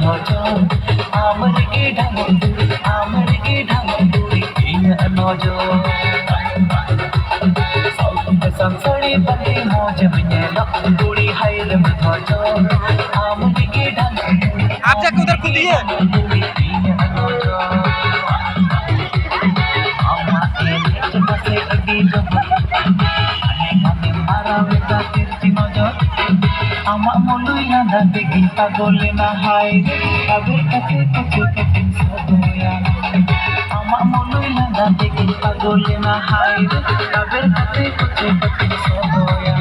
ধচর আমার কি ঢামুরি ইয়া নজর संसड़ी बंदी मौज में लौड़ी हायर में धोचो आमनी की ढंग आप जाके उधर कूदिए amak mului nada begin pagole na hai agar kate kate sadoya amak mului nada begin pagole na hai agar kate kate sadoya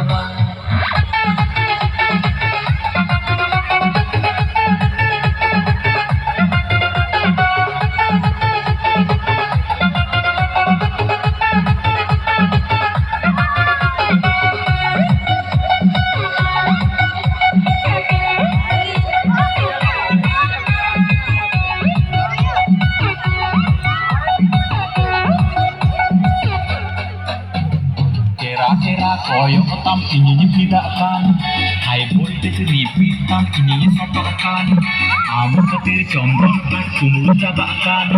Kira koyo otam ininya pidakan high voltage repeat tam ininya sotokan amur ketir condong kan kumulu cabakan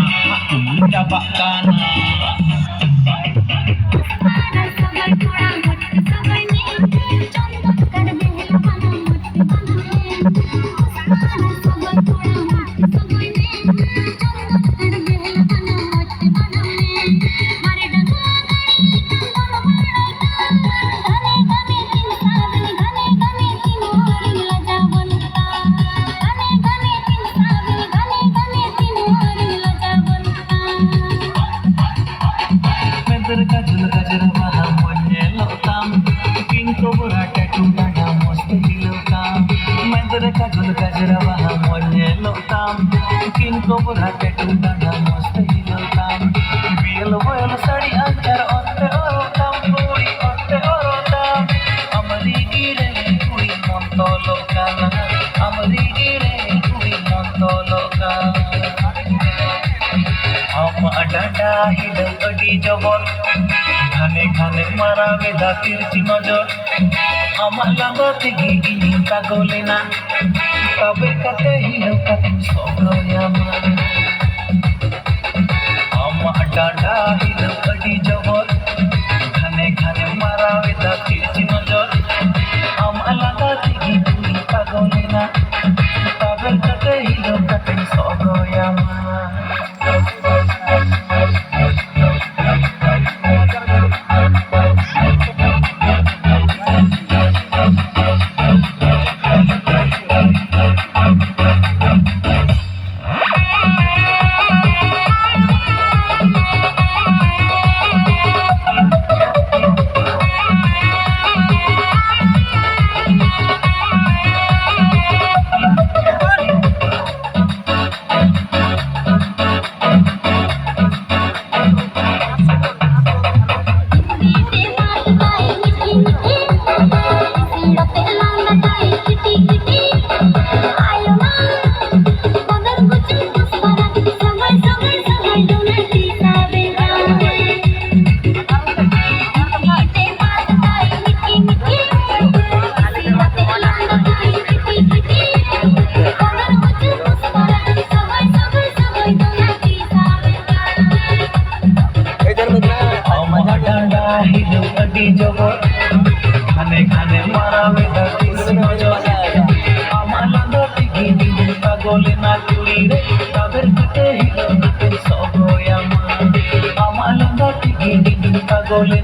Gajal waham monyelo tam king cobra tattoo dada mast hilo tam mandra gajal waham monyelo tam king cobra tattoo dada mast hilo tam biel boil sadi anchar otte oro tam amari gire kuri montolo kana amari gire kuri montolo kana am adada hilo adi jobor खाने खाने मारा बेदा तिरछी नजर আমার লাগতে গিয়ে পাগলে না তবে কতে হিলো কত সগয় আমার ডাডা হিলো কটি জবর খানে খানে মারা বেদা তিরছি নজর আমার লাগতে গিয়ে পাগলে না তবে কতে হিলো কত সগয় खाने खाने मारा बेदा तिरछी नजर আমার লাগতে গিয়ে পাগলে না তুই রে তবের কতে হিলো কতে সগয় আমার লাগতে গিয়ে পাগলে